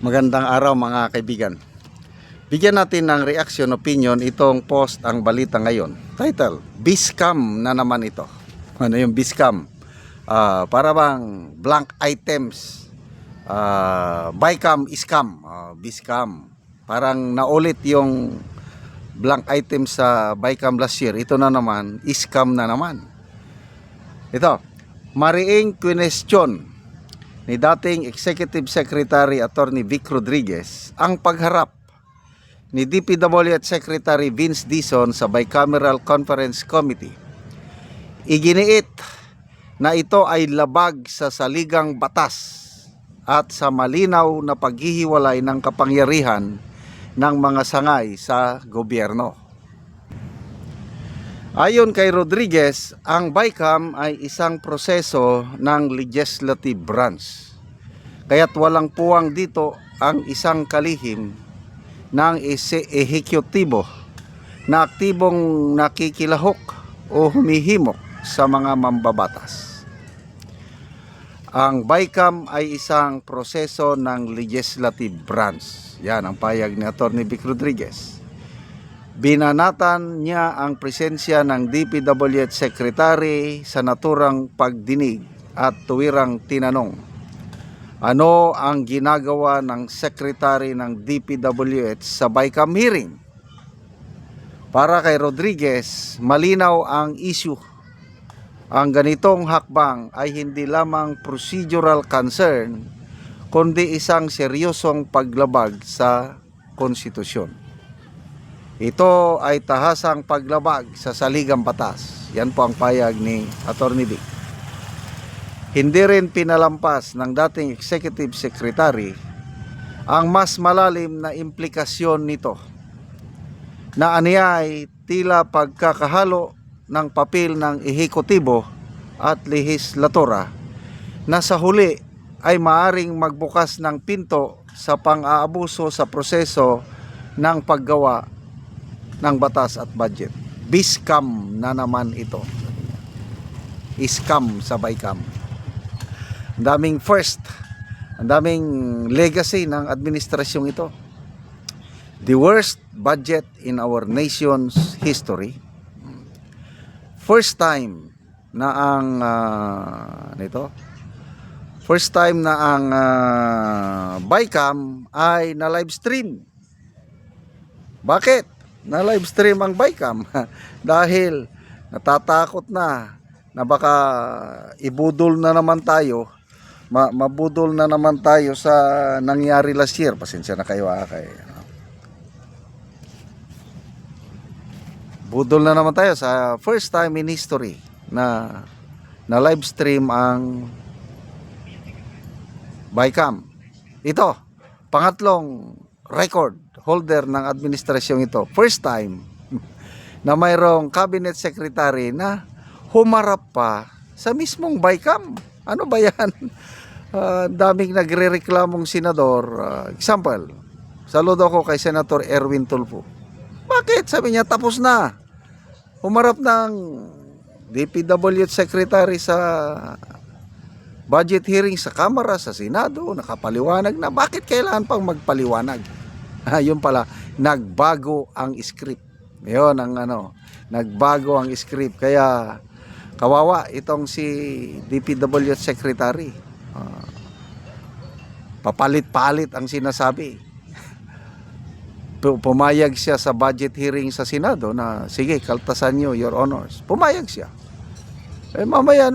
Magandang araw mga kaibigan. Bigyan natin ng reaction opinion itong post ang balita ngayon. Title, Biscam na naman ito. Ano yung Biscam? Para bang blank items. Bicam, scam. Biscam. Parang naulit yung blank items sa Bicam last year. Ito na naman, scam na naman. Ito, mariing question ni dating Executive Secretary Attorney Vic Rodriguez ang pagharap ni DPWH Secretary Vince Dizon sa Bicameral Conference Committee. Iginiit na ito ay labag sa saligang batas at sa malinaw na paghihiwalay ng kapangyarihan ng mga sangay sa gobyerno. Ayon kay Rodriguez, ang Bicam ay isang proseso ng legislative branch. Kaya't walang puwang dito ang isang kalihim ng ehekutibo na aktibong nakikilahok o humihimok sa mga mambabatas. Ang Bicam ay isang proseso ng legislative branch. Yan ang payag ni Atty. Vic Rodriguez. Binanatan niya ang presensya ng DPWH Secretary sa naturang pagdinig at tuwirang tinanong, ano ang ginagawa ng Secretary ng DPWH sa Bicam hearing? Para kay Rodriguez, malinaw ang issue. Ang ganitong hakbang ay hindi lamang procedural concern, kundi isang seryosong paglabag sa konstitusyon. Ito ay tahasang paglabag sa saligang batas. Yan po ang payag ni Atty. Vic. Hindi rin pinalampas ng dating Executive Secretary ang mas malalim na implikasyon nito na aniya ay tila pagkakahalo ng papel ng ehekutibo at lehislatura na sa huli ay maaring magbukas ng pinto sa pang-aabuso sa proseso ng paggawa ng batas at budget. Biscam na naman ito. Scam sa Bicam. Ang daming first, ang daming legacy ng administrasyong ito. The worst budget in our nation's history. First time na ang first time na ang Bicam ay na live stream. Bakit? Na live stream ang Bicam? Dahil natatakot na baka ibudol na naman tayo, mabudol na naman tayo sa nangyari last year. Pasensya na kayo kay budol na naman tayo sa first time in history na live stream ang Bicam. Ito, pangatlong record holder ng administrasyong ito. First time na mayroong cabinet secretary na humarap pa sa mismong Bicam. Ano ba yan? Daming nagre-reklamong senador. Example, saludo ako kay Senator Erwin Tulfo. Bakit? Sabi niya, tapos na. Humarap ng DPWH secretary sa budget hearing sa Kamara, sa Senado, nakapaliwanag na. Bakit kailangan pang magpaliwanag? Yun pala, nagbago ang script. Yun ang nagbago ang script. Kaya kawawa itong si DPWH secretary. Papalit-palit ang sinasabi. Pumayag siya sa budget hearing sa Senado na sige, kaltasan nyo, your honors. Pumayag siya. Mamaya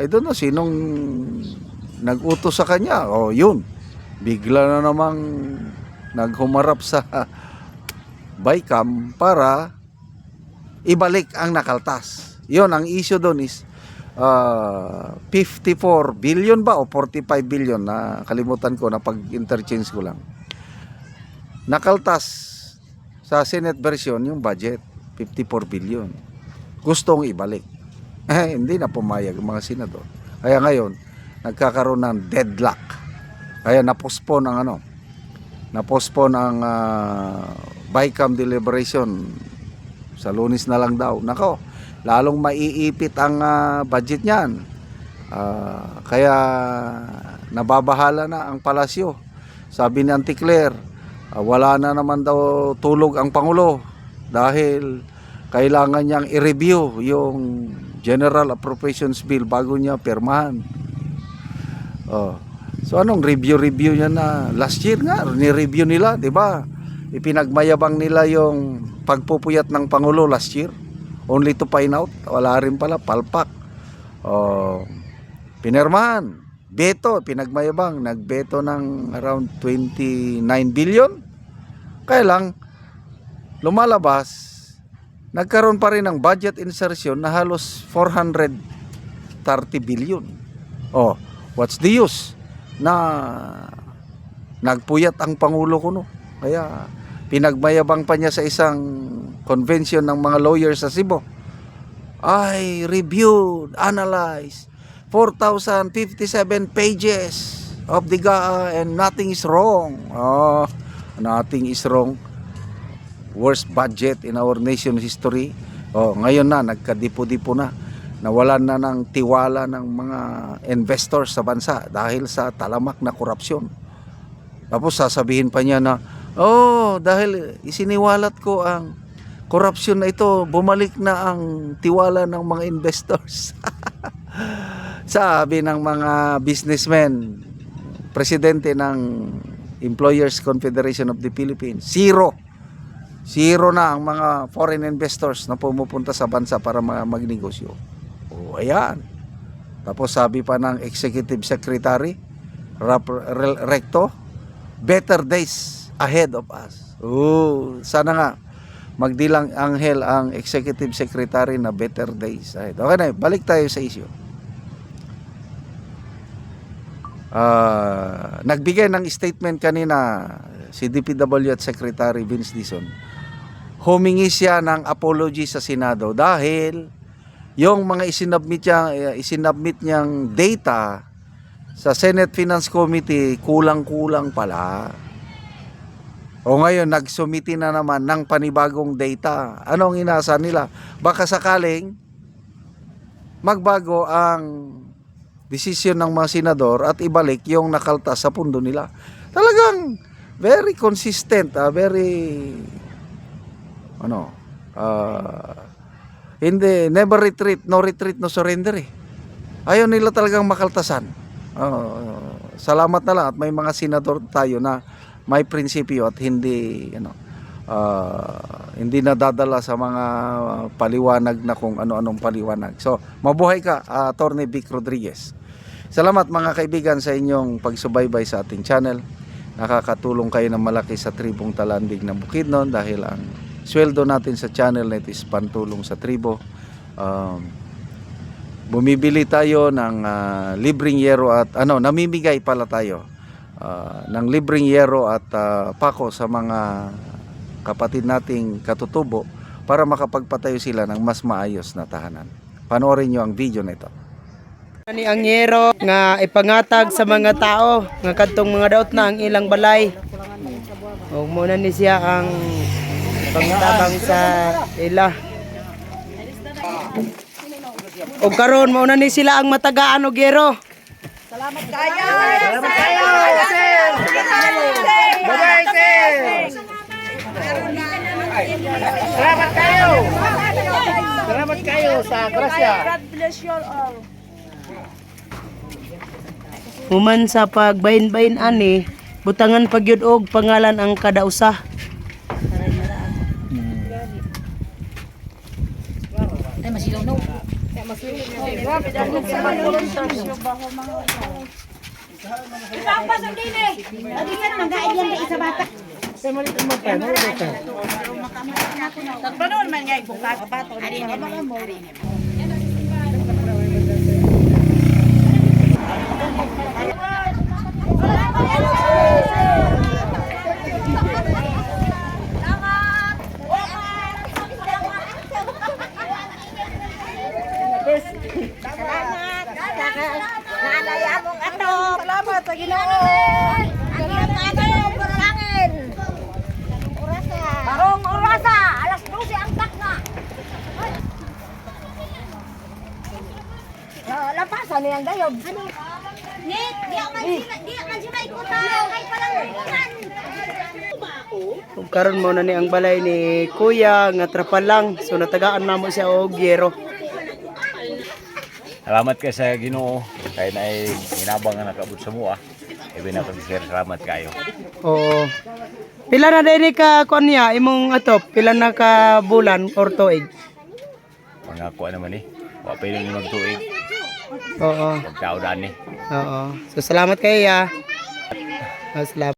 I don't know, sinong nag-utos sa kanya. Yun. Bigla na namang naghumarap sa Bicam para ibalik ang nakaltas. Yun, ang issue doon is 54 billion ba o 45 billion, na kalimutan ko, na pag-interchange ko lang. Nakaltas sa Senate version yung budget 54 billion. Gustong ibalik. Hindi na pumayag ang mga senador. Kaya ngayon nagkakaroon ng deadlock. Kaya na-postpone ang Bicam deliberation sa Lunes na lang daw. Nako, lalong maiipit ang budget niyan. Kaya nababahala na ang palasyo Sabi ni Auntie Claire, wala na naman daw tulog ang Pangulo dahil kailangan niyang i-review yung General Appropriations Bill bago niya pirmahan. So anong review niya na last year nga ni-review nila, 'di ba? Ipinagmayabang nila yung pagpupuyat ng Pangulo last year, only to find out wala rin pala, palpak. Pinirmahan, beto, pinagmayabang, nagbeto ng around 29 billion. Kaya lang lumalabas, nagkaroon pa rin ng budget insertion na halos 430 billion. What's the use na nagpuyat ang Pangulo kuno? Kaya pinagmayabang pa niya sa isang convention ng mga lawyers sa Cebu. I reviewed, analyzed 4,057 pages of the GAA and nothing is wrong. Nothing is wrong. Worst budget in our nation's history. Ngayon na, nagkadipo-dipo na. Nawalan na ng tiwala ng mga investors sa bansa dahil sa talamak na korupsyon. Tapos sasabihin pa niya na, dahil isiniwalat ko ang korupsyon na ito, bumalik na ang tiwala ng mga investors. Sabi ng mga businessmen, presidente ng Employers Confederation of the Philippines, zero na ang mga foreign investors na pumupunta sa bansa para magnegosyo. Ayan. Tapos sabi pa ng Executive Secretary Recto, better days ahead of us. Sana nga magdilang anghel ang Executive Secretary na better days ahead. Okay na, balik tayo sa issue. Nagbigay ng statement kanina si DPW at Secretary Vince Dizon. Humingi siya ng apology sa Senado dahil yung mga isinubmit niyang data sa Senate Finance Committee kulang-kulang pala. Ngayon nagsumiti na naman ng panibagong data. Anong inaasahan nila? Baka sakaling magbago ang desisyon ng mga senador at ibalik yung nakaltas sa pundo nila. Talagang very consistent, hindi, never retreat, no retreat, no surrender Ayaw nila talagang makaltasan. Salamat na lang at may mga senador tayo na may prinsipyo at hindi hindi nadadala sa mga paliwanag na kung ano-anong paliwanag. So, mabuhay ka, Attorney Vic Rodriguez. Salamat mga kaibigan sa inyong pagsubaybay sa ating channel. Nakakatulong kayo ng malaki sa tribong Talandig ng Bukidnon dahil ang sweldo natin sa channel na ito is pantulong sa tribo. Bumibili tayo ng libreng yero at namimigay pala tayo ng libreng yero at pako sa mga kapatid nating katutubo para makapagpatayo sila ng mas maayos na tahanan. Panoorin nyo ang video na ito. Ani ang yero nga ipangatag sa mga tao nga kadtong mga daot na ang ilang balay. O muna ni siya ang pangtabang sa ila. O karon mao na ni sila ang matagaan og yero. Salamat kayo. Salamat kayo. Bye-bye, sir. Salamat kayo. Salamat kayo sa grasya. God bless you all. Human sa pagbahin-bahin ani, butangan pagyud og pangalan ang kada usa. Ay masilaw no. Grabe dahil sa volunteers. Ikaw pa sa dili. Adi ka magaid yan sa bata. Sa malit mo pa, no? Tagpanon man nga buka ka pa to. Salamat sa Ginoo. Barong orasa, alas 12 ang takna. Lapasan niyang dayob. Net, di man sila ikutan. Ay palang karon mo na ni ang balay ni Kuya nga trapal lang. So natagaan na mo siya og yero. Salamat kay sa Ginoo kay naay hinabang nga nakabot sa mua. Ibi na pag-share, salamat kayo. Oo. Pila na din ka kuan niya imong ato, pila na ka bulan or tuig? Mga kuha naman eh. Wa pa yung magtuig. Oo. Pagkaudan eh. Oo. So salamat kayo ya. Salamat.